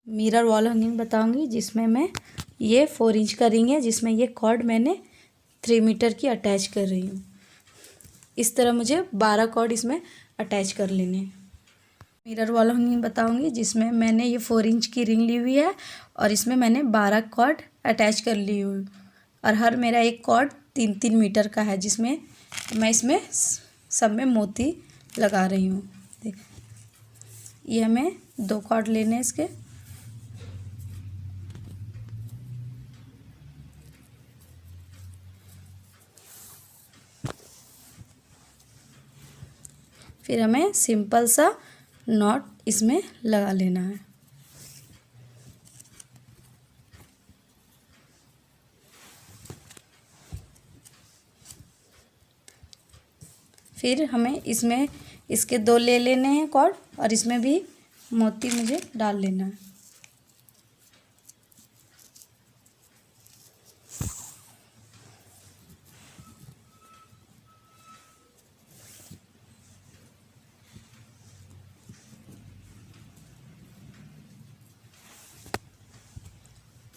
Mirror wall hanging बताऊंगी, जिसमें मैं ये 4 इंच का रिंग है, जिसमें ये कॉर्ड मैंने 3 मीटर की अटैच कर रही हूँ। इस तरह मुझे 12 कॉर्ड इसमें अटैच कर लेने हैं। मिरर वॉल हैंगिंग बताऊंगी, जिसमें मैंने ये 4 इंच की रिंग ली हुई है और इसमें मैंने 12 कॉर्ड अटैच कर ली हुई और हर मेरा एक कॉर्ड 3-3 मीटर का है, जिसमें मैं इसमें सब में मोती लगा रही हूँ। ये हमें 2 कॉर्ड लेने हैं इसके। फिर हमें सिंपल सा नॉट इसमें लगा लेना है। फिर हमें इसमें इसके 2 ले लेने हैं कॉर्ड और इसमें भी मोती मुझे डाल लेना है।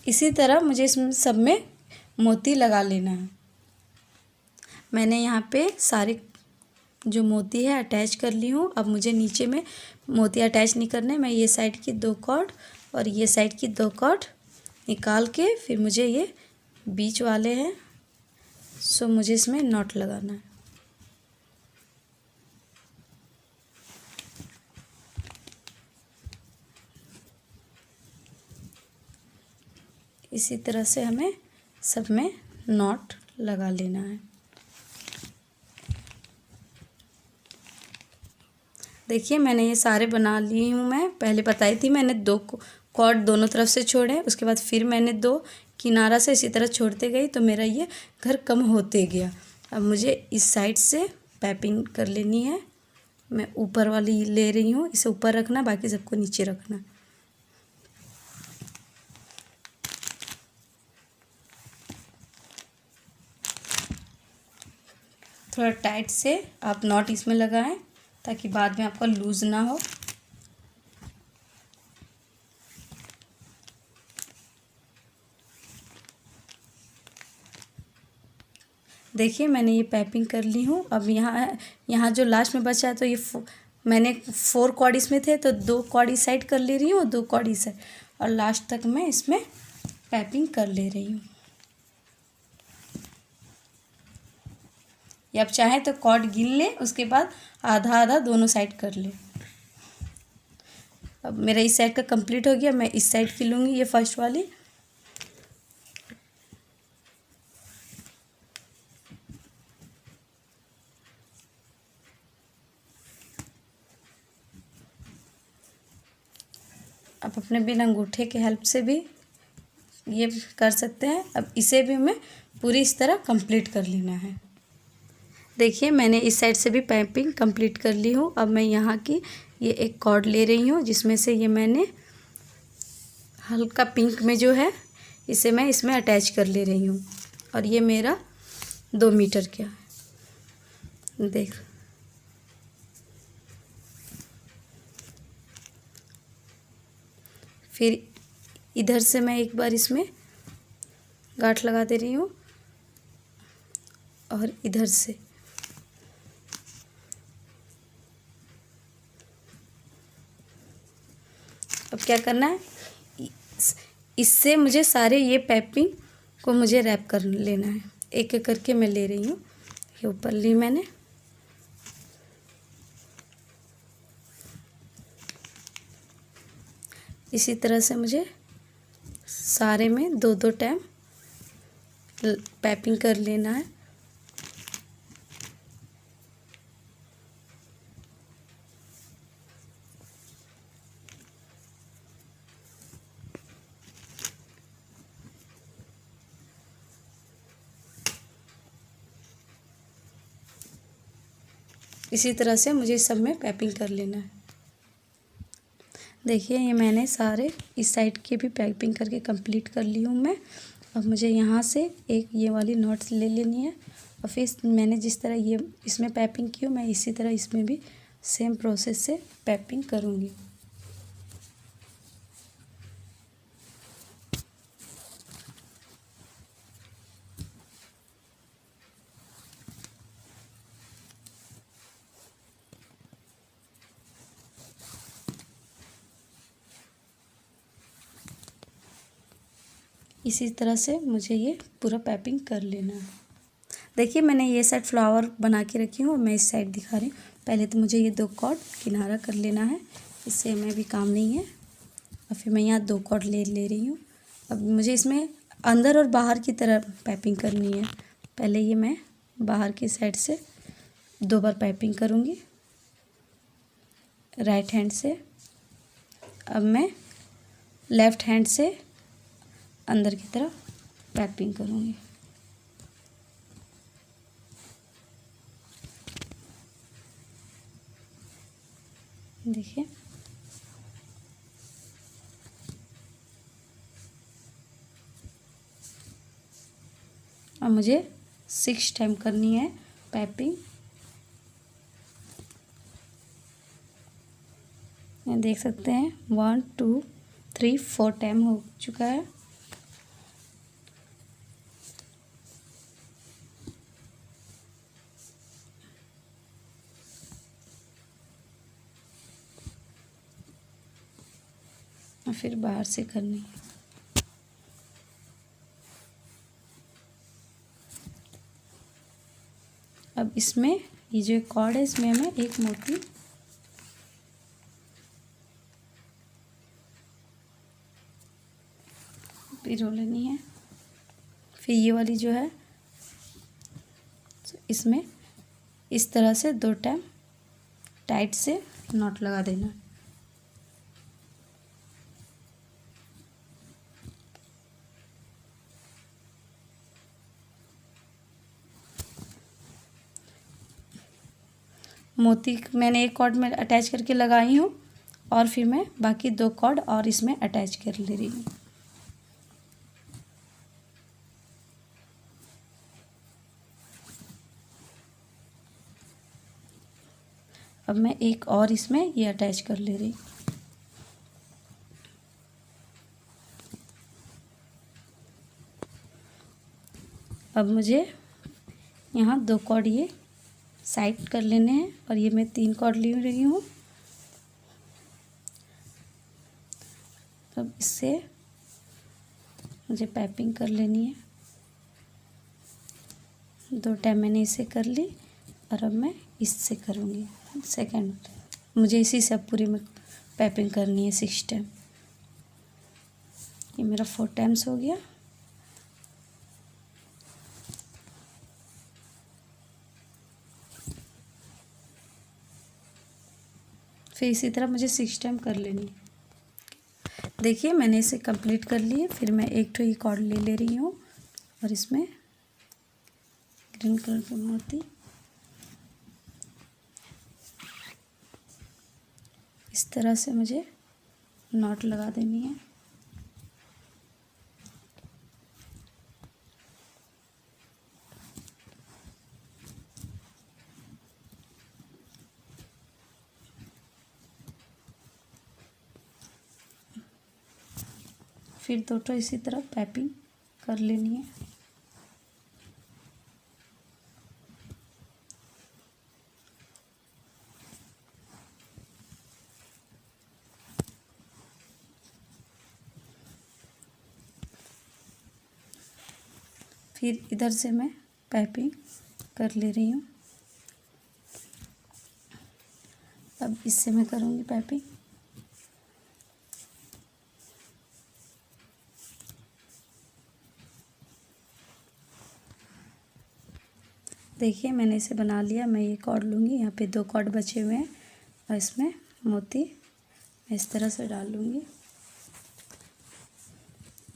इसी तरह मुझे इसमें सब में मोती लगा लेना है। मैंने यहाँ पे सारे जो मोती है अटैच कर ली हूँ। अब मुझे नीचे में मोती अटैच नहीं करने, मैं ये साइड की 2 कॉर्ड और ये साइड की 2 कॉर्ड निकाल के फिर मुझे ये बीच वाले हैं, सो मुझे इसमें नॉट लगाना है। इसी तरह से हमें सब में नॉट लगा लेना है। देखिए मैंने ये सारे बना ली हूँ। मैं पहले बताई थी मैंने 2 कॉर्ड दोनों तरफ से छोड़े, उसके बाद फिर मैंने 2 किनारा से इसी तरह छोड़ते गई तो मेरा ये घर कम होते गया। अब मुझे इस साइड से पाइपिंग कर लेनी है। मैं ऊपर वाली ले रही हूँ, इसे ऊपर रखना, बाकी सबको नीचे रखना। थोड़ा टाइट से आप नॉट इसमें लगाएं ताकि बाद में आपका लूज़ ना हो। देखिए मैंने ये पाइपिंग कर ली हूँ। अब यहाँ जो लास्ट में बचा है तो ये मैंने 4 कॉर्ड इसमें थे तो 2 कॉर्ड इस साइड कर ले रही हूँ और 2 कॉर्ड इस साइड, और लास्ट तक मैं इसमें पाइपिंग कर ले रही हूँ। या आप चाहें तो कॉर्ड गिन लें, उसके बाद आधा आधा दोनों साइड कर लें। अब मेरा इस साइड का कंप्लीट हो गया, मैं इस साइड की लूँगी, ये फर्स्ट वाली। आप अपने बिना अंगूठे के हेल्प से भी ये कर सकते हैं। अब इसे भी हमें पूरी इस तरह कंप्लीट कर लेना है। देखिए मैंने इस साइड से भी पाइपिंग कंप्लीट कर ली हूँ। अब मैं यहाँ की ये एक कॉर्ड ले रही हूँ, जिसमें से ये मैंने हल्का पिंक में जो है इसे मैं इसमें अटैच कर ले रही हूँ और ये मेरा 2 मीटर का है। देख फिर इधर से मैं एक बार इसमें गांठ लगा दे रही हूँ और इधर से अब क्या करना है, इससे मुझे सारे ये पाइपिंग को मुझे रैप कर लेना है। एक एक करके मैं ले रही हूँ। ये ऊपर ली मैंने, इसी तरह से मुझे सारे में 2-2 टाइम पाइपिंग कर लेना है। इसी तरह से मुझे सब में पाइपिंग कर लेना है। देखिए ये मैंने सारे इस साइड की भी पाइपिंग करके कंप्लीट कर ली हूँ मैं। अब मुझे यहाँ से एक ये वाली नॉट्स ले लेनी है और फिर मैंने जिस तरह ये इसमें पाइपिंग की हो, मैं इसी तरह इसमें भी सेम प्रोसेस से पाइपिंग करूँगी। इसी तरह से मुझे ये पूरा पाइपिंग कर लेना है। देखिए मैंने ये साइड फ्लावर बना के रखी हूँ और मैं इस साइड दिखा रही हूँ। पहले तो मुझे ये 2 कॉर्ड किनारा कर लेना है, इससे हमें भी काम नहीं है। और फिर मैं यहाँ 2 कॉर्ड ले रही हूँ। अब मुझे इसमें अंदर और बाहर की तरह पाइपिंग करनी है। पहले ये मैं बाहर की साइड से 2 बार पाइपिंग करूँगी राइट हैंड से। अब मैं लेफ़्ट हैंड से अंदर की तरफ पाइपिंग करूँगी। देखिए अब मुझे 6 टाइम करनी है पाइपिंग। ये देख सकते हैं 1 2 3 4 टाइम हो चुका है। और फिर बाहर से करनी है। अब इसमें ये जो कॉर्ड है इसमें हमें एक मोती पिरो लेनी है। फिर ये वाली जो है इसमें इस तरह से 2 टाइम टाइट से नॉट लगा देना। मोती मैंने एक कॉर्ड में अटैच करके लगाई हूँ और फिर मैं बाकी 2 कॉर्ड और इसमें अटैच कर ले रही हूँ। अब मैं एक और इसमें ये अटैच कर ले रही हूँ। अब मुझे यहाँ 2 कॉर्ड ये साइड कर लेने हैं और ये मैं 3 कॉर्ड ले रही हूँ। अब इससे मुझे पाइपिंग कर लेनी है। 2 टाइम मैंने इसे कर ली और अब मैं इससे करूँगी सेकंड। मुझे इसी से अब पूरी में पाइपिंग करनी है 6 टाइम। ये मेरा 4 टाइम्स हो गया। फिर इसी तरह मुझे 6 टाइम कर लेनी है। देखिए मैंने इसे कंप्लीट कर लिया। फिर मैं एक तो ये कॉर्ड ले रही हूँ और इसमें ग्रीन कलर की मोती इस तरह से मुझे नॉट लगा देनी है। फिर 2 तो इसी तरह पाइपिंग कर लेनी है। फिर इधर से मैं पाइपिंग कर ले रही हूँ। अब इससे मैं करूँगी पाइपिंग। देखिए मैंने इसे बना लिया। मैं ये कॉर्ड लूँगी, यहाँ पे 2 कॉर्ड बचे हुए हैं और इसमें मोती मैं इस तरह से डाल लूँगी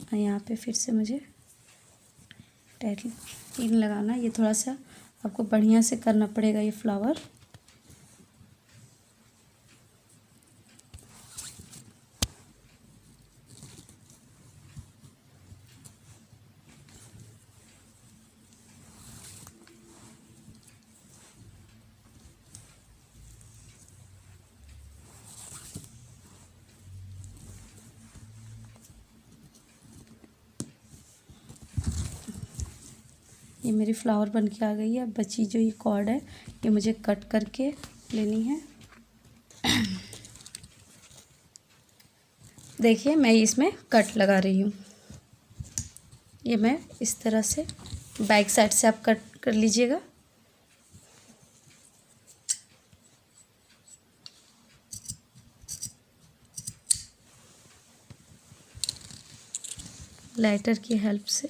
और यहाँ पे फिर से मुझे टाइट पिन लगाना। ये थोड़ा सा आपको बढ़िया से करना पड़ेगा ये फ्लावर। ये मेरी फ्लावर बन के आ गई है। अब बची जो ये कॉर्ड है ये मुझे कट करके लेनी है। देखिए मैं इसमें कट लगा रही हूँ। ये मैं इस तरह से बैक साइड से आप कट कर लीजिएगा। लाइटर की हेल्प से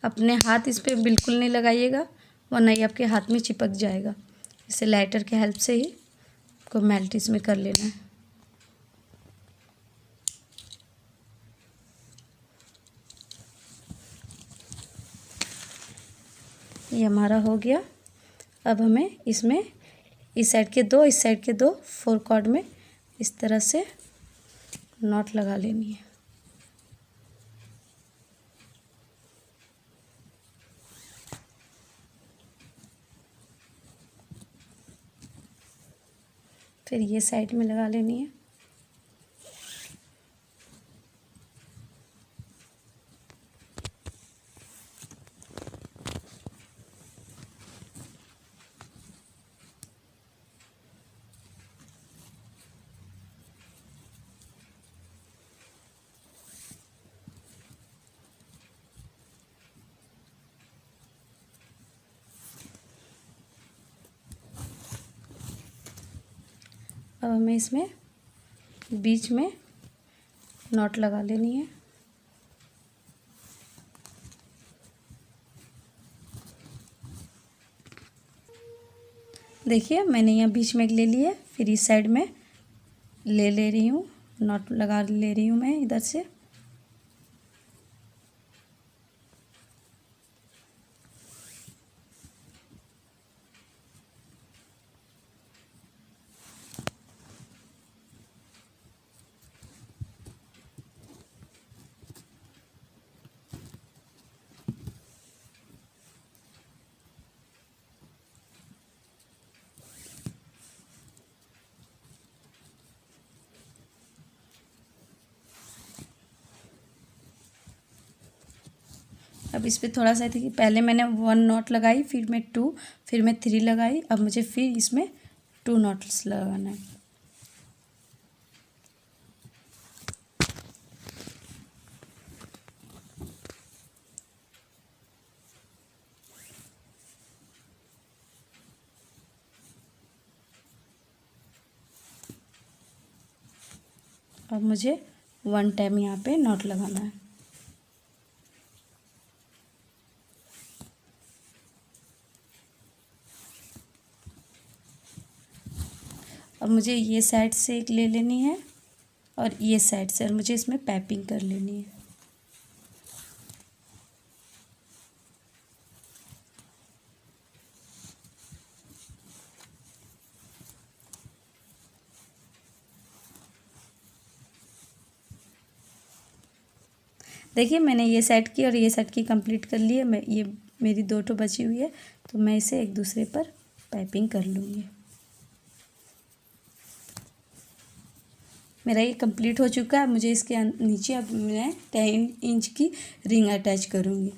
अपने हाथ इस पे बिल्कुल नहीं लगाइएगा, वरना ये आपके हाथ में चिपक जाएगा। इसे लाइटर के हेल्प से ही आपको मेल्ट इसमें कर लेना है। ये हमारा हो गया। अब हमें इसमें इस साइड के दो, इस साइड के दो 4 कॉर्ड में इस तरह से नॉट लगा लेनी है। फिर ये साइड में लगा लेनी है। अब हमें इसमें बीच में नॉट लगा लेनी है। देखिए मैंने यहाँ बीच में एक ले लिया, फिर इस साइड में ले रही हूँ, नॉट लगा ले रही हूँ मैं इधर से। अब इस पे थोड़ा सा थी कि पहले मैंने 1 नॉट लगाई, फिर मैं 2, फिर मैं 3 लगाई। अब मुझे फिर इसमें 2 नॉट्स लगाना है। अब मुझे 1 टाइम यहाँ पे नॉट लगाना है। अब मुझे ये साइड से एक ले लेनी है और ये साइड से, और मुझे इसमें पाइपिंग कर लेनी है। देखिए मैंने ये साइड की और ये साइड की कंप्लीट कर ली है। मैं ये मेरी 2 ठो बची हुई है, तो मैं इसे एक दूसरे पर पाइपिंग कर लूँगी। मेरा ये कंप्लीट हो चुका है। मुझे इसके नीचे अब मैं 10 इंच की रिंग अटैच करूँगी।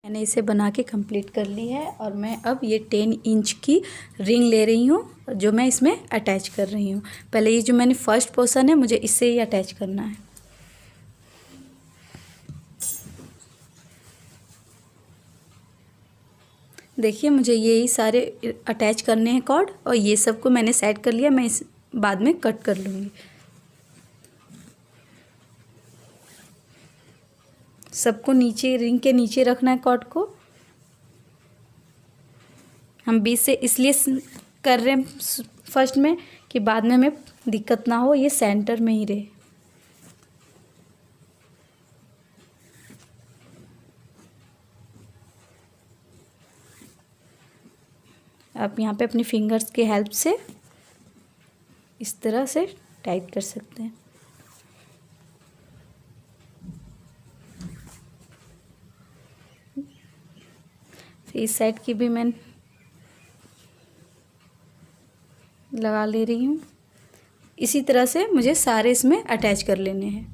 मैंने इसे बना के कंप्लीट कर ली है और मैं अब ये 10 इंच की रिंग ले रही हूँ, जो मैं इसमें अटैच कर रही हूँ। पहले ये जो मैंने फर्स्ट पोर्शन है, मुझे इससे ही अटैच करना है। देखिए मुझे यही सारे अटैच करने हैं कॉर्ड, और ये सब को मैंने सेट कर लिया। मैं इस बाद में कट कर लूँगी। सबको नीचे, रिंग के नीचे रखना है कॉर्ड को। हम बीच से इसलिए कर रहे हैं फर्स्ट में कि बाद में हमें दिक्कत ना हो, ये सेंटर में ही रहे। आप यहाँ पे अपनी फिंगर्स के हेल्प से इस तरह से टाइट कर सकते हैं। फिर इस साइड की भी मैं लगा ले रही हूँ। इसी तरह से मुझे सारे इसमें अटैच कर लेने हैं।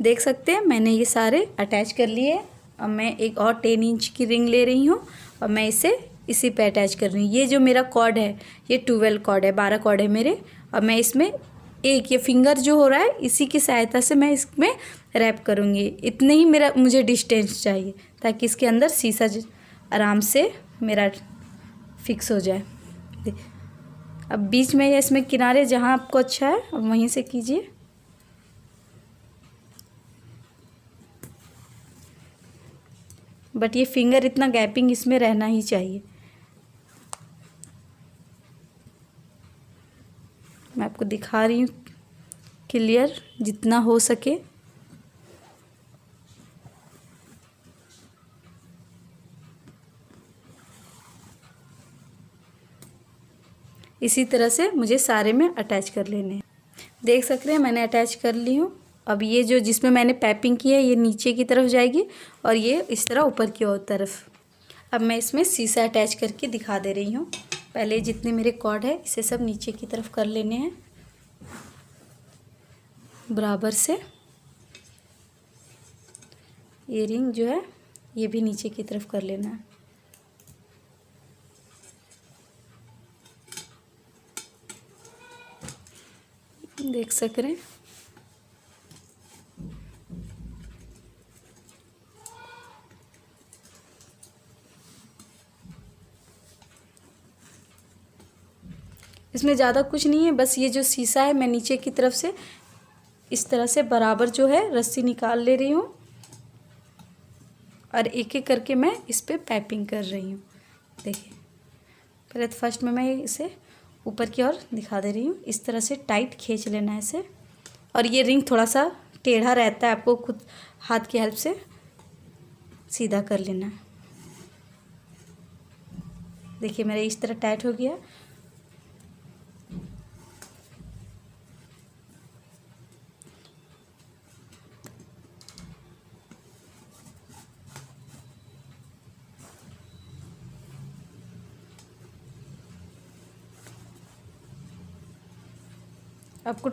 देख सकते हैं मैंने ये सारे अटैच कर लिए। अब मैं एक और 10 इंच की रिंग ले रही हूँ और मैं इसे इसी पे अटैच कर रही हूँ। ये जो मेरा कॉर्ड है ये 12 कॉर्ड है, 12 कॉर्ड है मेरे। अब मैं इसमें एक ये फिंगर जो हो रहा है इसी की सहायता से मैं इसमें रैप करूँगी। इतने ही मुझे डिस्टेंस चाहिए ताकि इसके अंदर शीशा आराम से मेरा फिक्स हो जाए। अब बीच में या इसमें किनारे जहाँ आपको अच्छा है अब वहीं से कीजिए। बट ये फिंगर इतना गैपिंग इसमें रहना ही चाहिए। मैं आपको दिखा रही हूँ क्लियर जितना हो सके। इसी तरह से मुझे सारे में अटैच कर लेने हैं। देख सकते हैं मैंने अटैच कर ली हूँ। अब ये जो जिसमें मैंने पाइपिंग की है ये नीचे की तरफ जाएगी और ये इस तरह ऊपर की ओर तरफ। अब मैं इसमें शीशा अटैच करके दिखा दे रही हूँ। पहले जितने मेरे कॉर्ड है इसे सब नीचे की तरफ कर लेने हैं बराबर से। ये रिंग जो है ये भी नीचे की तरफ कर लेना है। देख सक रहे हैं। इसमें ज़्यादा कुछ नहीं है, बस ये जो शीशा है मैं नीचे की तरफ से इस तरह से बराबर जो है रस्सी निकाल ले रही हूँ और एक एक करके मैं इस पर पाइपिंग कर रही हूँ। देखिए पहले तो फर्स्ट में मैं इसे ऊपर की ओर दिखा दे रही हूँ। इस तरह से टाइट खींच लेना है इसे। और ये रिंग थोड़ा सा टेढ़ा रहता है, आपको खुद हाथ की हेल्प से सीधा कर लेना है। देखिए मेरा इस तरह टाइट हो गया। आपको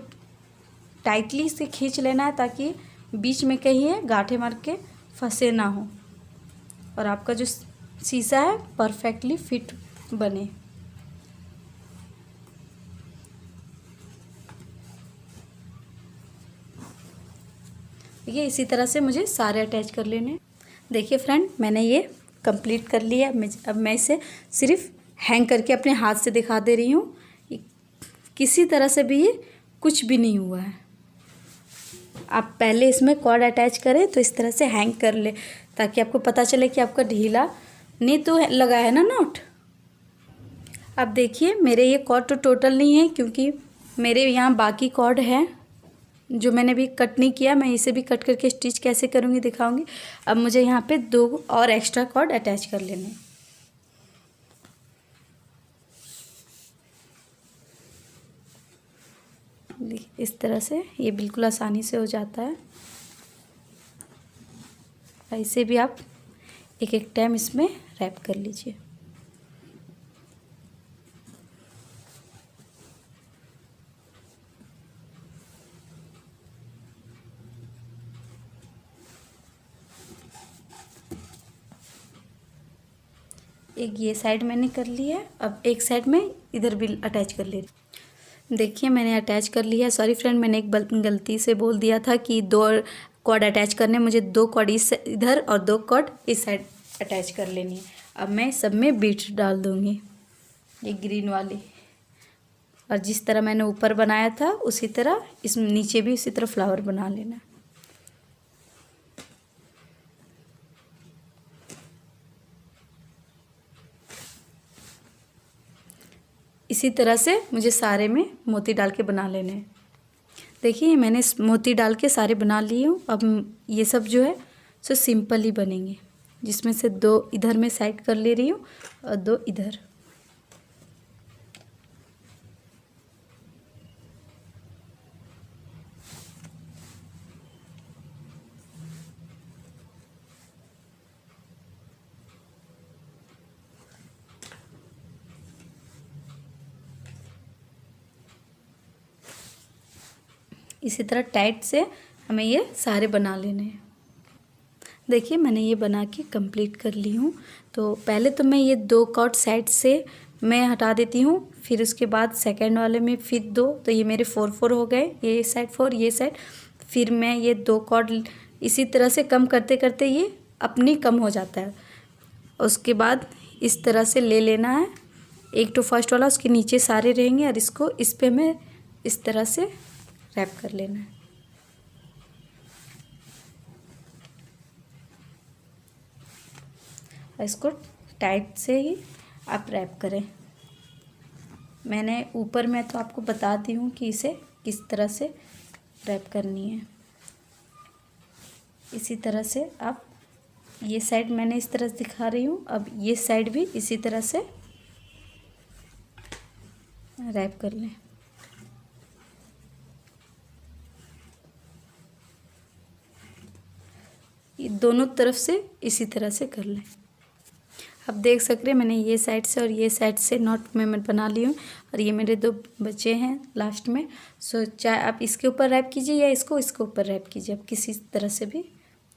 टाइटली से खींच लेना है ताकि बीच में कहीं है गांठें मार के फंसे ना हो और आपका जो शीशा है परफेक्टली फिट बने। ये इसी तरह से मुझे सारे अटैच कर लेने। देखिए फ्रेंड मैंने ये कंप्लीट कर लिया। अब मैं इसे सिर्फ हैंग करके अपने हाथ से दिखा दे रही हूँ। किसी तरह से भी ये कुछ भी नहीं हुआ है। आप पहले इसमें कॉर्ड अटैच करें तो इस तरह से हैंग कर ले ताकि आपको पता चले कि आपका ढीला नहीं तो लगा है ना नॉट। अब देखिए मेरे ये कॉर्ड तो टोटल नहीं है क्योंकि मेरे यहाँ बाकी कॉर्ड है जो मैंने भी कट नहीं किया। मैं इसे भी कट करके स्टिच कैसे करूँगी दिखाऊंगी। अब मुझे यहाँ पे 2 और एक्स्ट्रा कॉर्ड अटैच कर लेने हैं। इस तरह से ये बिल्कुल आसानी से हो जाता है। ऐसे भी आप एक एक टाइम इसमें रैप कर लीजिए। एक ये साइड मैंने कर लिया है। अब एक साइड में इधर भी अटैच कर ले रही। देखिए मैंने अटैच कर लिया। सॉरी फ्रेंड मैंने एक गलती से बोल दिया था कि 2 कॉर्ड अटैच करने। मुझे 2 कॉर्ड इधर और 2 कॉर्ड इस साइड अटैच कर लेनी है। अब मैं सब में बीट्स डाल दूँगी ये ग्रीन वाली। और जिस तरह मैंने ऊपर बनाया था उसी तरह इस नीचे भी उसी तरह फ्लावर बना लेना। इसी तरह से मुझे सारे में मोती डाल के बना लेने हैं। देखिए मैंने मोती डाल के सारे बना लिए हूँ। अब ये सब जो है सो सिंपल ही बनेंगे, जिसमें से 2 इधर में साइड कर ले रही हूँ और 2 इधर। इसी तरह टाइट से हमें ये सारे बना लेने हैं। देखिए मैंने ये बना के कंप्लीट कर ली हूँ। तो पहले तो मैं ये 2 कॉर्ड साइड से मैं हटा देती हूँ, फिर उसके बाद सेकंड वाले में फिर 2, तो ये मेरे 4 हो गए, ये साइड 4 ये साइड। फिर मैं ये 2 कॉर्ड इसी तरह से कम करते करते ये अपनी कम हो जाता है। उसके बाद इस तरह से ले लेना है, एक तो फर्स्ट वाला उसके नीचे सारे रहेंगे और इसको इस पे मैं इस तरह से रैप कर लेना है। इसको टाइट से ही आप रैप करें। मैंने ऊपर में तो आपको बता दी हूँ कि इसे किस तरह से रैप करनी है। इसी तरह से आप ये साइड मैंने इस तरह से दिखा रही हूँ, अब ये साइड भी इसी तरह से रैप कर लें। ये दोनों तरफ से इसी तरह से कर लें। अब देख सकते हैं मैंने ये साइड से और ये साइड से नॉट मैं बना ली हूँ, और ये मेरे 2 बचे हैं लास्ट में। सो चाहे आप इसके ऊपर रैप कीजिए या इसको इसके ऊपर रैप कीजिए, आप किसी तरह से भी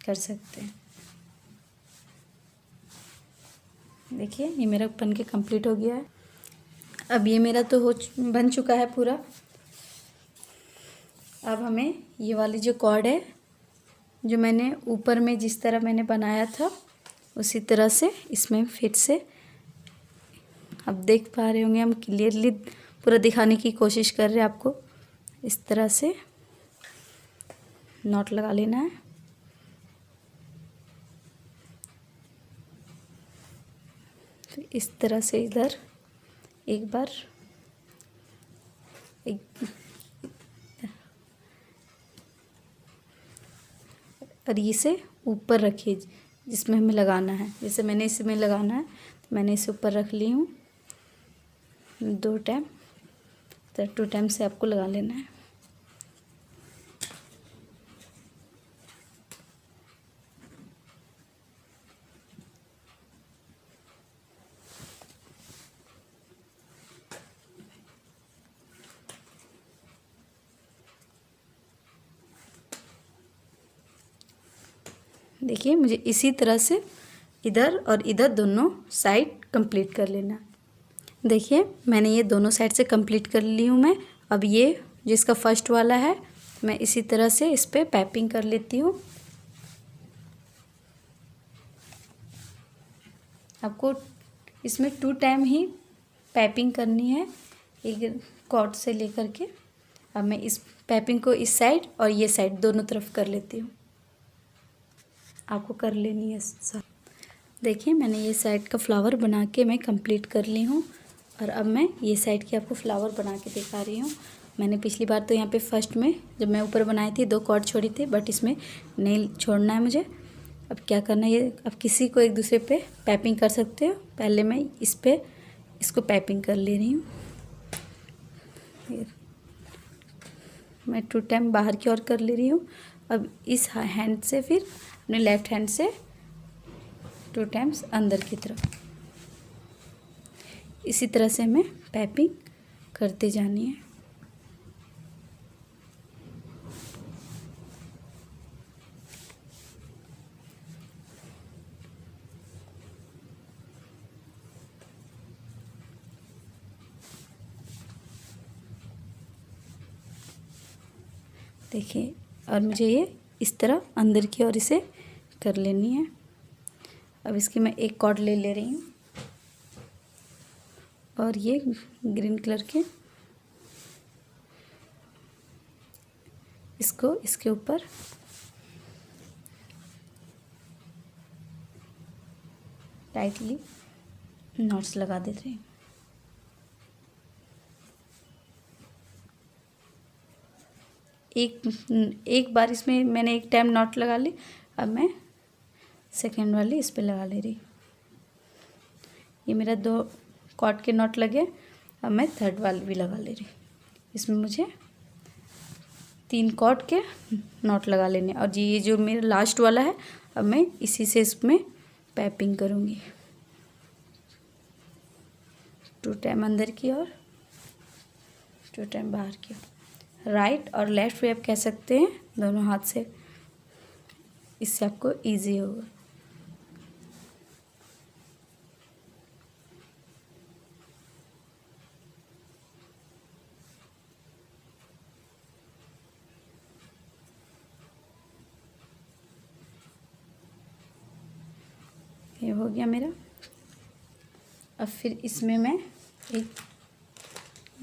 कर सकते हैं। देखिए ये मेरा बन के कंप्लीट हो गया है। अब ये मेरा तो बन चुका है पूरा। अब हमें ये वाली जो कॉर्ड है, जो मैंने ऊपर में जिस तरह मैंने बनाया था उसी तरह से इसमें फिर से, अब देख पा रहे होंगे हम क्लियरली पूरा दिखाने की कोशिश कर रहे हैं आपको। इस तरह से नॉट लगा लेना है। तो इस तरह से इधर एक बार और इसे ऊपर रखिए जिसमें हमें लगाना है। जैसे मैंने इसमें लगाना है तो मैंने इसे ऊपर रख ली हूँ 2 टाइम, तो 2 टाइम से आपको लगा लेना है। देखिए मुझे इसी तरह से इधर और इधर दोनों साइड कंप्लीट कर लेना। देखिए मैंने ये दोनों साइड से कंप्लीट कर ली हूँ मैं। अब ये जिसका फर्स्ट वाला है मैं इसी तरह से इस पर पाइपिंग कर लेती हूँ। आपको इसमें 2 टाइम ही पाइपिंग करनी है, एक कॉर्ड से लेकर के। अब मैं इस पाइपिंग को इस साइड और ये साइड दोनों तरफ कर लेती हूँ, आपको कर लेनी है सब। देखिए मैंने ये साइड का फ्लावर बना के मैं कंप्लीट कर ली हूँ, और अब मैं ये साइड की आपको फ्लावर बना के दिखा रही हूँ। मैंने पिछली बार तो यहाँ पे फर्स्ट में जब मैं ऊपर बनाई थी 2 कॉर्ड छोड़ी थी, बट इसमें नहीं छोड़ना है मुझे। अब क्या करना है, ये अब किसी को एक दूसरे पे पाइपिंग कर सकते हो। पहले मैं इस पे इसको पाइपिंग कर ले रही हूँ। मैं 2 टाइम बाहर की ओर कर ले रही हूँ। अब इस हैंड से फिर अपने लेफ्ट हैंड से 2 टाइम्स अंदर की तरफ, इसी तरह से हमें पाइपिंग करते जानी है। देखिए और मुझे ये इस तरह अंदर की ओर इसे कर लेनी है। अब इसकी मैं एक कॉर्ड ले रही हूँ और ये ग्रीन कलर के इसको इसके ऊपर टाइटली नॉट्स लगा देते हैं। एक बार इसमें मैंने एक टाइम नॉट लगा ली, अब मैं सेकेंड वाली इस पे लगा ले रही। ये मेरा 2 कॉर्ड के नॉट लगे, अब मैं थर्ड वाली भी लगा ले रही। इसमें मुझे 3 कॉर्ड के नॉट लगा लेने, और जी ये जो मेरा लास्ट वाला है अब मैं इसी से इसमें पाइपिंग करूँगी। 2 टाइम अंदर की और 2 टाइम बाहर की ओर। राइट और लेफ्ट भी आप कह सकते हैं, दोनों हाथ से इससे आपको इजी होगा। ये हो गया मेरा। अब फिर इसमें मैं एक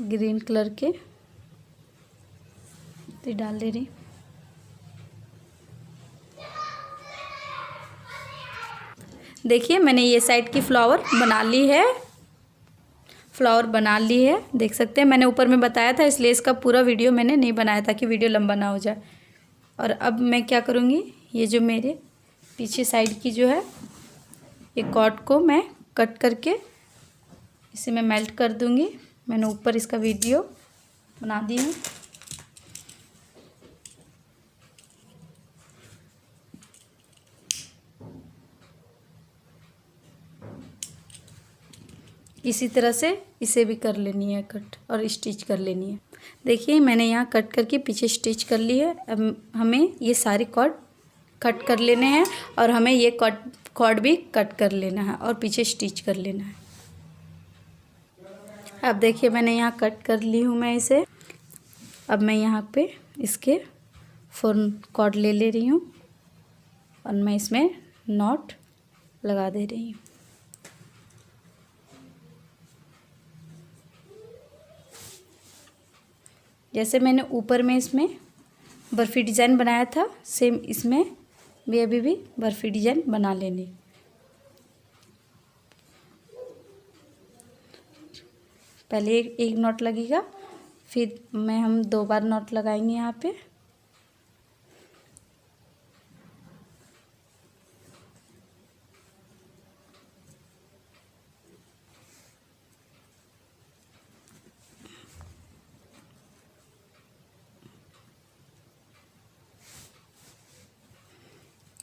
ग्रीन कलर के तो डाल दे रही। देखिए मैंने ये साइड की फ्लावर बना ली है, देख सकते हैं। मैंने ऊपर में बताया था, इसलिए इसका पूरा वीडियो मैंने नहीं बनाया ताकि वीडियो लंबा ना हो जाए। और अब मैं क्या करूँगी, ये जो मेरे पीछे साइड की जो है ये कॉर्ड को मैं कट करके इसे मैं मेल्ट कर दूँगी। मैंने ऊपर इसका वीडियो बना दी हूँ। इसी तरह से इसे भी कर लेनी है कट और स्टिच कर लेनी है। देखिए मैंने यहाँ कट करके पीछे स्टिच कर ली है। अब हमें ये सारे कॉर्ड कट कर लेने हैं और हमें ये कॉर्ड भी कट कर लेना है और पीछे स्टिच कर लेना है। अब देखिए मैंने यहाँ कट कर ली हूँ मैं इसे। अब मैं यहाँ पे इसके 4 कॉर्ड ले रही हूँ और मैं इसमें नॉट लगा दे रही हूँ। जैसे मैंने ऊपर में इसमें बर्फ़ी डिज़ाइन बनाया था, सेम इसमें भी अभी भी बर्फ़ी डिज़ाइन बना लेनी। पहले एक नॉट लगेगा, फिर हम 2 बार नॉट लगाएंगे यहाँ पे।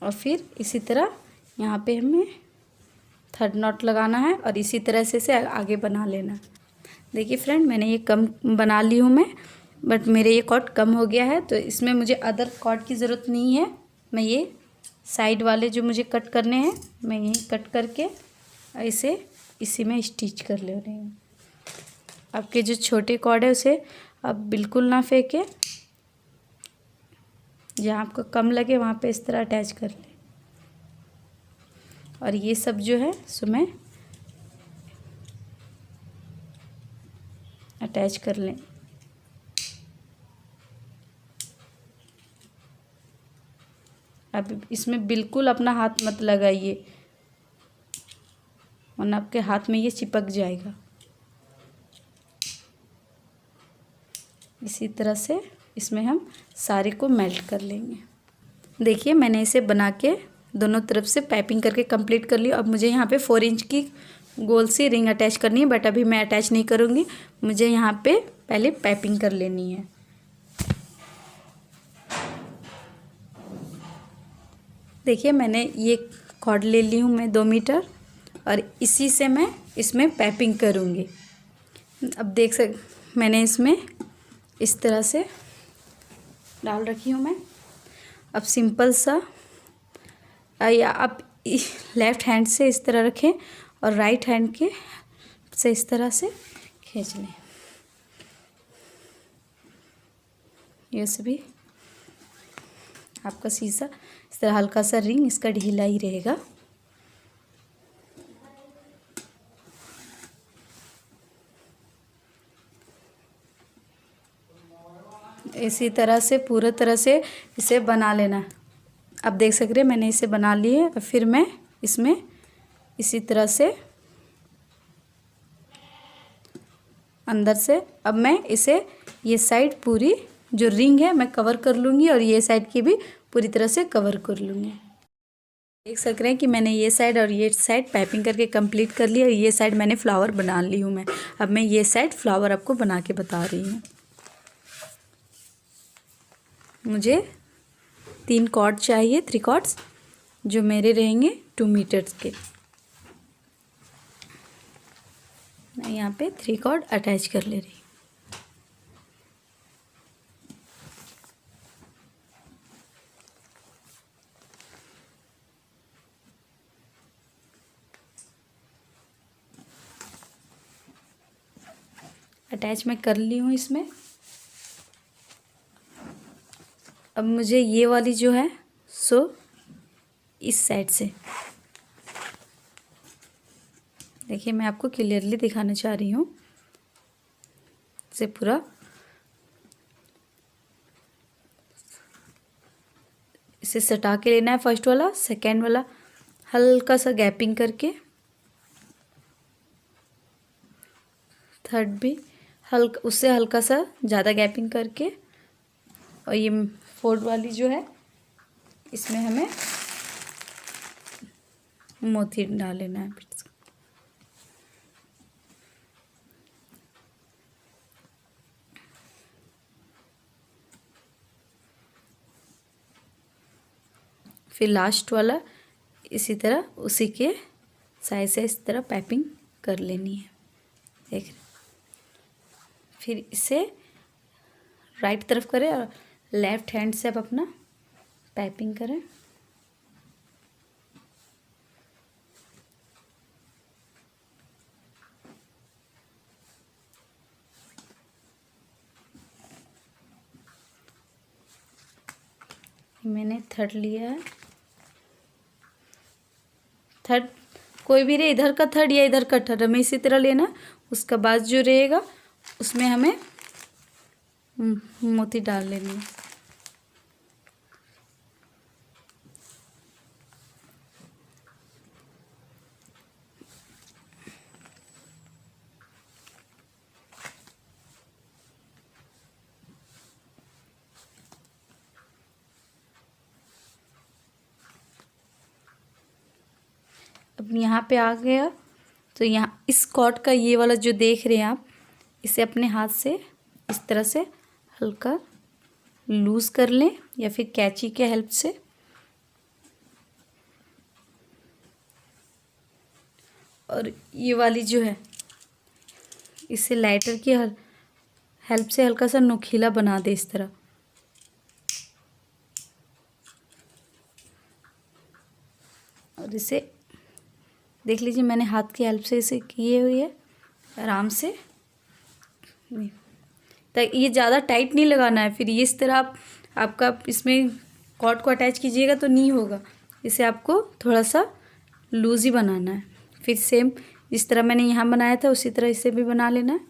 और फिर इसी तरह यहाँ पे हमें 3rd नॉट लगाना है और इसी तरह से इसे आगे बना लेना। देखिए फ्रेंड मैंने ये कम बना ली हूँ मैं, बट मेरे ये कॉर्ड कम हो गया है तो इसमें मुझे अदर कॉर्ड की ज़रूरत नहीं है। मैं ये साइड वाले जो मुझे कट करने हैं मैं यहीं कट करके इसे इसी में स्टिच कर ले रही हूँ। आपके जो छोटे कॉर्ड है उसे आप बिल्कुल ना फेंके, जहाँ आपको कम लगे वहाँ पे इस तरह अटैच कर ले। और ये सब जो है सो मैं अटैच कर लें। अब इसमें बिल्कुल अपना हाथ मत लगाइए वरना आपके हाथ में ये चिपक जाएगा। इसी तरह से इसमें हम सारे को मेल्ट कर लेंगे। देखिए मैंने इसे बना के दोनों तरफ से पाइपिंग करके कंप्लीट कर ली। अब मुझे यहाँ पे 4 इंच की गोल सी रिंग अटैच करनी है, बट अभी मैं अटैच नहीं करूँगी। मुझे यहाँ पे पहले पाइपिंग कर लेनी है। देखिए मैंने ये कॉर्ड ले ली हूँ मैं 2 मीटर और इसी से मैं इसमें पाइपिंग करूँगी। अब मैंने इसमें इस तरह से डाल रखी हूँ मैं। अब सिंपल सा या आप लेफ़्ट हैंड से इस तरह रखें और राइट हैंड के से इस तरह से खींच लें। ये भी आपका शीशा इस तरह हल्का सा रिंग इसका ढीला ही रहेगा। इसी तरह से पूरे तरह से इसे बना लेना। अब देख सक रहे हैं मैंने इसे बना ली है। और फिर मैं इसमें इसी तरह से अंदर से अब मैं इसे ये साइड पूरी जो रिंग है मैं कवर कर लूँगी और ये साइड की भी पूरी तरह से कवर कर लूँगी। देख सक रहे हैं कि मैंने ये साइड और ये साइड पाइपिंग करके कंप्लीट कर ली और ये साइड मैंने फ्लावर बना ली हूँ मैं। अब मैं ये साइड फ्लावर आपको बना के बता रही हूँ। मुझे 3 कॉर्ड चाहिए, 3 कॉर्ड्स जो मेरे रहेंगे 2 मीटर्स के। मैं यहाँ पे 3 कॉर्ड अटैच कर ले रही हूँ। अटैच मैं कर ली हूँ इसमें। अब मुझे ये वाली जो है सो इस साइड से, देखिए मैं आपको क्लियरली दिखाना चाह रही हूँ, से पूरा इसे सटा के लेना है। फर्स्ट वाला, सेकेंड वाला हल्का सा गैपिंग करके, थर्ड भी हल्का, उससे हल्का सा ज़्यादा गैपिंग करके, और ये फोर्थ वाली जो है इसमें हमें मोती डाल लेना है। फिर लास्ट वाला इसी तरह उसी के साइड से इस तरह पाइपिंग कर लेनी है, देख रहे। फिर इसे राइट तरफ करें और लेफ्ट हैंड से आप अपना पाइपिंग करें। मैंने थर्ड लिया है, थर्ड कोई भी रहे, इधर का थर्ड या इधर का थर्ड हमें इसी तरह लेना। उसका बाद जो रहेगा उसमें हमें मोती डाल लेनी है। अब यहाँ पे आ गया, तो यहाँ इस कॉर्ड का ये वाला जो देख रहे हैं आप, इसे अपने हाथ से इस तरह से हल्का लूज़ कर लें या फिर कैंची के हेल्प से। और ये वाली जो है इसे लाइटर की हेल्प से हल्का सा नुकीला बना दे इस तरह। और इसे देख लीजिए, मैंने हाथ की हेल्प से इसे किए हुई है आराम से। तो ये ज़्यादा टाइट नहीं लगाना है, फिर ये इस तरह आपका इसमें कॉर्ड को अटैच कीजिएगा तो नहीं होगा। इसे आपको थोड़ा सा लूज ही बनाना है। फिर सेम जिस तरह मैंने यहाँ बनाया था उसी तरह इसे भी बना लेना है।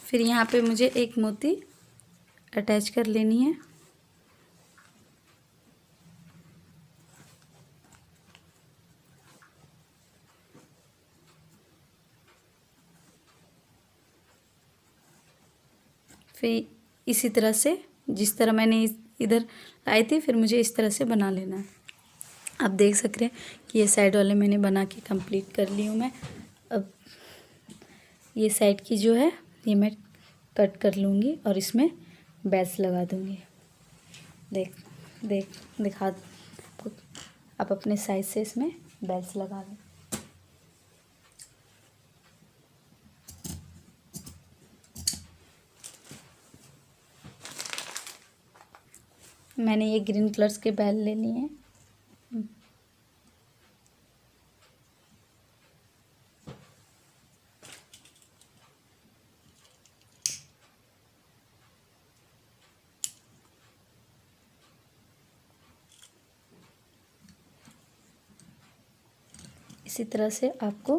फिर यहाँ पे मुझे एक मोती अटैच कर लेनी है। फिर इसी तरह से जिस तरह मैंने इधर लाई थी, फिर मुझे इस तरह से बना लेना है। आप देख सक रहे हैं कि ये साइड वाले मैंने बना के कंप्लीट कर ली हूँ मैं। अब ये साइड की जो है ये मैं कट कर लूँगी और इसमें बैच लगा दूँगी। दिखा आप अपने साइज से इसमें बैच लगा लें। मैंने ये ग्रीन कलर्स के बैल लेनी है। इसी तरह से आपको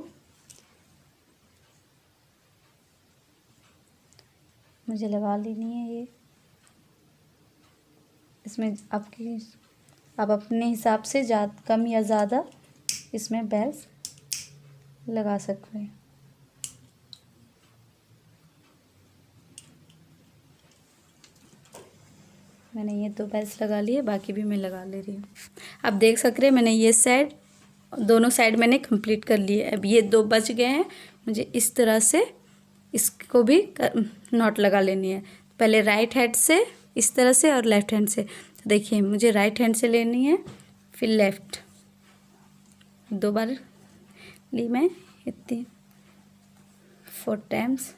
मुझे लगा लेनी है ये। इसमें आप अपने हिसाब से कम या ज़्यादा इसमें बेल्स लगा सकते हैं। मैंने ये 2 बेल्स लगा लिए, बाकी भी मैं लगा ले रही हूँ। आप देख सक रहे हैं मैंने ये साइड दोनों साइड मैंने कंप्लीट कर लिए। अब ये 2 बच गए हैं, मुझे इस तरह से इसको भी नॉट लगा लेनी है। पहले राइट हैंड से इस तरह से और लेफ्ट हैंड से। तो देखिए मुझे राइट हैंड से लेनी है, फिर लेफ्ट 2 बार ली मैं, इतनी 4 टाइम्स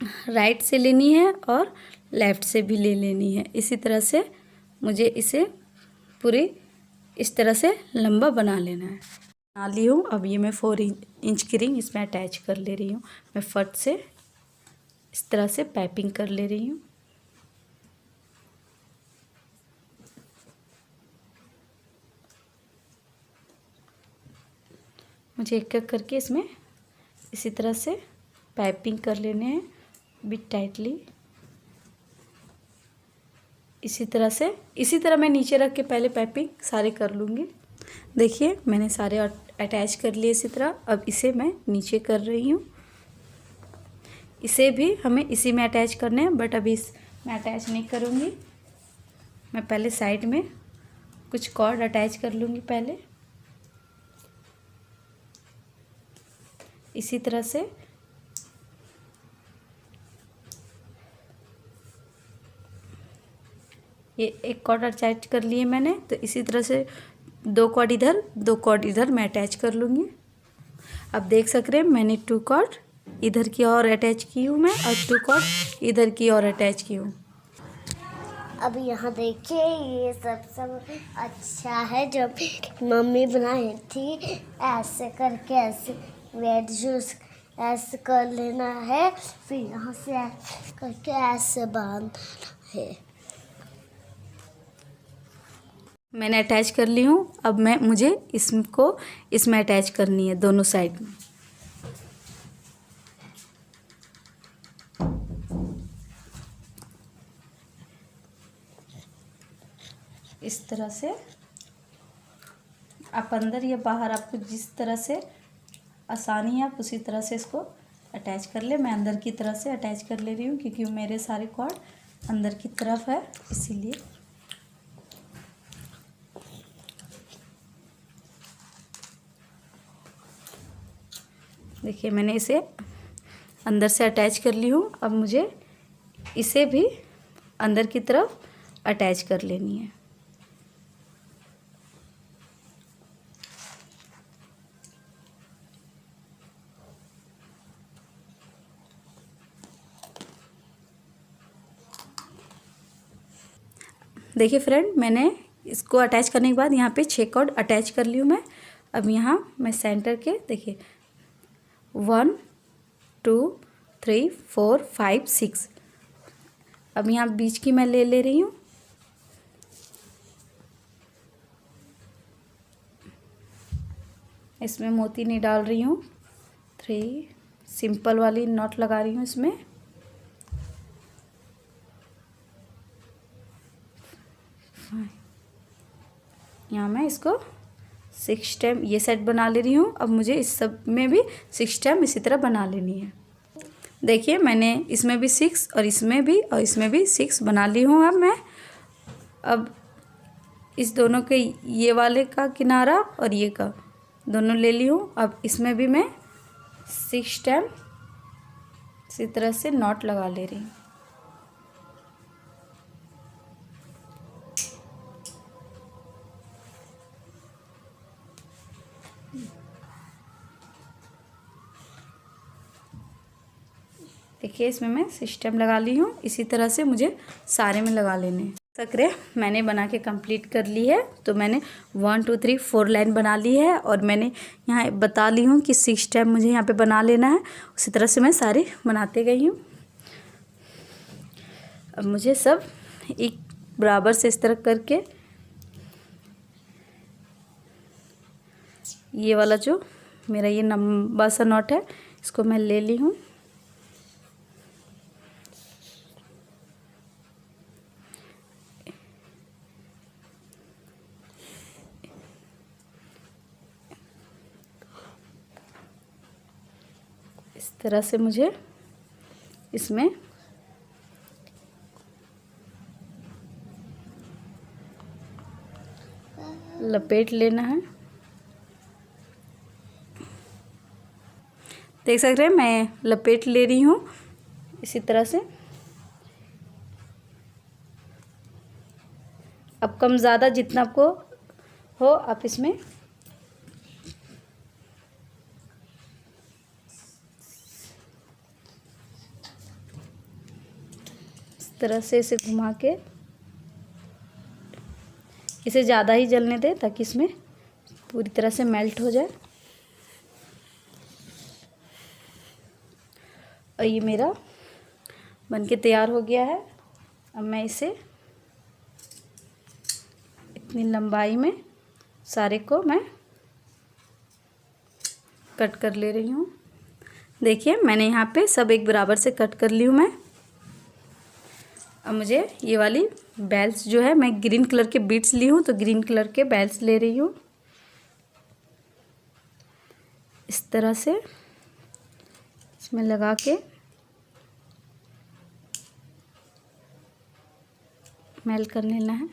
राइट से लेनी है और लेफ़्ट से भी ले लेनी है। इसी तरह से मुझे इसे पूरी इस तरह से लंबा बना लेना है। बना ली हूँ। अब ये मैं 4 इंच की रिंग इसमें अटैच कर ले रही हूँ। मैं फट से इस तरह से पाइपिंग कर ले रही हूँ। मुझे एक एक करके इसमें इसी तरह से पाइपिंग कर लेने हैं बिट टाइटली। इसी तरह मैं नीचे रख के पहले पाइपिंग सारे कर लूँगी। देखिए मैंने सारे अटैच कर लिए इसी तरह। अब इसे मैं नीचे कर रही हूँ। इसे भी हमें इसी में अटैच करने हैं, बट अभी मैं अटैच नहीं करूँगी। मैं पहले साइड में कुछ कॉर्ड अटैच कर लूँगी पहले। इसी तरह से ये एक कॉर्ड अटैच कर लिए मैंने, तो इसी तरह से 2 कॉर्ड इधर 2 कॉर्ड इधर मैं अटैच कर लूँगी। अब देख सक रहे हैं मैंने 2 कॉर्ड इधर की और अटैच की हूँ मैं, और 2 कॉर्ड इधर की और अटैच की हूँ। अब यहाँ देखिए ये सब अच्छा है जो मम्मी बनाई थी। ऐसे करके ऐसे रेड जूस ऐसे कर लेना है, फिर यहाँ से ऐसे करके ऐसे बांधना है। मैंने अटैच कर ली हूँ। अब मुझे इसको इसमें अटैच करनी है दोनों साइड में। इस तरह से आप अंदर या बाहर, आपको जिस तरह से आसानी है आप उसी तरह से इसको अटैच कर ले। मैं अंदर की तरफ से अटैच कर ले रही हूँ क्योंकि मेरे सारे कॉर्ड अंदर की तरफ है, इसीलिए। देखिए मैंने इसे अंदर से अटैच कर ली हूँ। अब मुझे इसे भी अंदर की तरफ अटैच कर लेनी है। देखिए फ्रेंड, मैंने इसको अटैच करने के बाद यहाँ पे 6 कॉर्ड अटैच कर ली हूँ मैं। अब यहाँ मैं सेंटर के देखिए 1 2 3 4 5 6, अब यहाँ बीच की मैं ले रही हूँ। इसमें मोती नहीं डाल रही हूँ, 3 सिंपल वाली नॉट लगा रही हूँ इसमें। यहाँ मैं इसको 6 टाइम ये सेट बना ले रही हूँ। अब मुझे इस सब में भी 6 टाइम इसी तरह बना लेनी है। देखिए मैंने इसमें भी 6 और इसमें भी 6 बना ली हूँ। अब इस दोनों के ये वाले का किनारा और ये का दोनों ले ली हूँ। अब इसमें भी मैं 6 टाइम इसी तरह से नॉट लगा ले रही हूँ। देखिए इसमें मैं सिस्टम लगा ली हूँ। इसी तरह से मुझे सारे में लगा लेने हैं। सक्रिय मैंने बना के कंप्लीट कर ली है। तो मैंने 1 2 3 4 लाइन बना ली है और मैंने यहाँ बता ली हूँ कि 6 टाइम मुझे यहाँ पे बना लेना है। उसी तरह से मैं सारी बनाते गई हूँ। अब मुझे सब एक बराबर से इस तरह करके ये वाला जो मेरा ये लंबा सा नॉट है इसको मैं ले ली हूँ। इस तरह से मुझे इसमें लपेट लेना है। देख सकते हैं मैं लपेट ले रही हूँ इसी तरह से। अब कम ज़्यादा जितना आपको हो आप इसमें तरह से इसे घुमा के इसे ज़्यादा ही जलने दें ताकि इसमें पूरी तरह से मेल्ट हो जाए। और ये मेरा बनके तैयार हो गया है। अब मैं इसे इतनी लंबाई में सारे को मैं कट कर ले रही हूँ। देखिए मैंने यहाँ पे सब एक बराबर से कट कर ली हूँ मैं। अब मुझे ये वाली बेल्स जो है, मैं ग्रीन कलर के बीट्स ली हूँ तो ग्रीन कलर के बेल्स ले रही हूँ। इस तरह से इसमें लगा के मेल कर लेना है।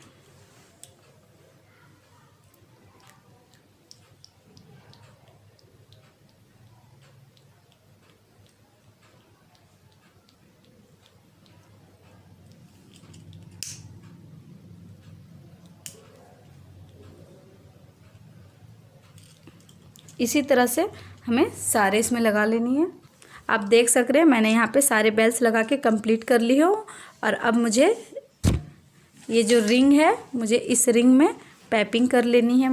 इसी तरह से हमें सारे इसमें लगा लेनी है। आप देख सक रहे हैं मैंने यहाँ पे सारे बेल्स लगा के कंप्लीट कर ली हो। और अब मुझे ये जो रिंग है, मुझे इस रिंग में पाइपिंग कर लेनी है।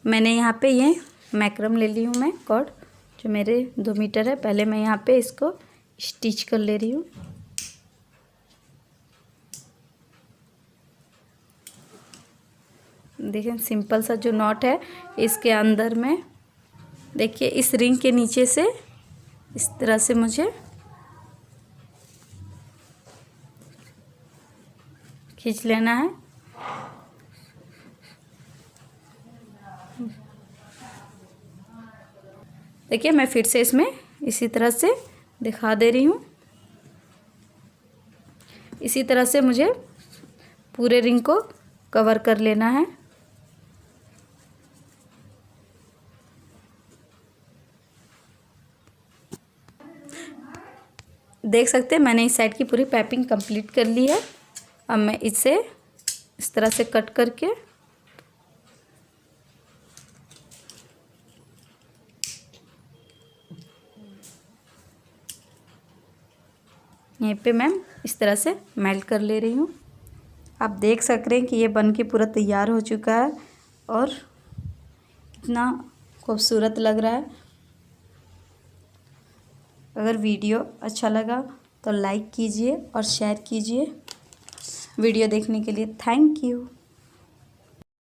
मैंने यहाँ पे ये मैक्रम ले ली हूँ मैं कॉर्ड, जो मेरे 2 मीटर है। पहले मैं यहाँ पे इसको स्टिच कर ले रही हूँ। देखिए सिंपल सा जो नॉट है इसके अंदर में, देखिए इस रिंग के नीचे से इस तरह से मुझे खींच लेना है। देखिए मैं फिर से इसमें इसी तरह से दिखा दे रही हूँ। इसी तरह से मुझे पूरे रिंग को कवर कर लेना है। देख सकते हैं मैंने इस साइड की पूरी पाइपिंग कंप्लीट कर ली है। अब मैं इसे इस तरह से कट करके यहीं पे मैं इस तरह से मेल्ट कर ले रही हूँ। आप देख सक रहे हैं कि ये बन के पूरा तैयार हो चुका है और कितना खूबसूरत लग रहा है। अगर वीडियो अच्छा लगा तो लाइक कीजिए और शेयर कीजिए। वीडियो देखने के लिए थैंक यू।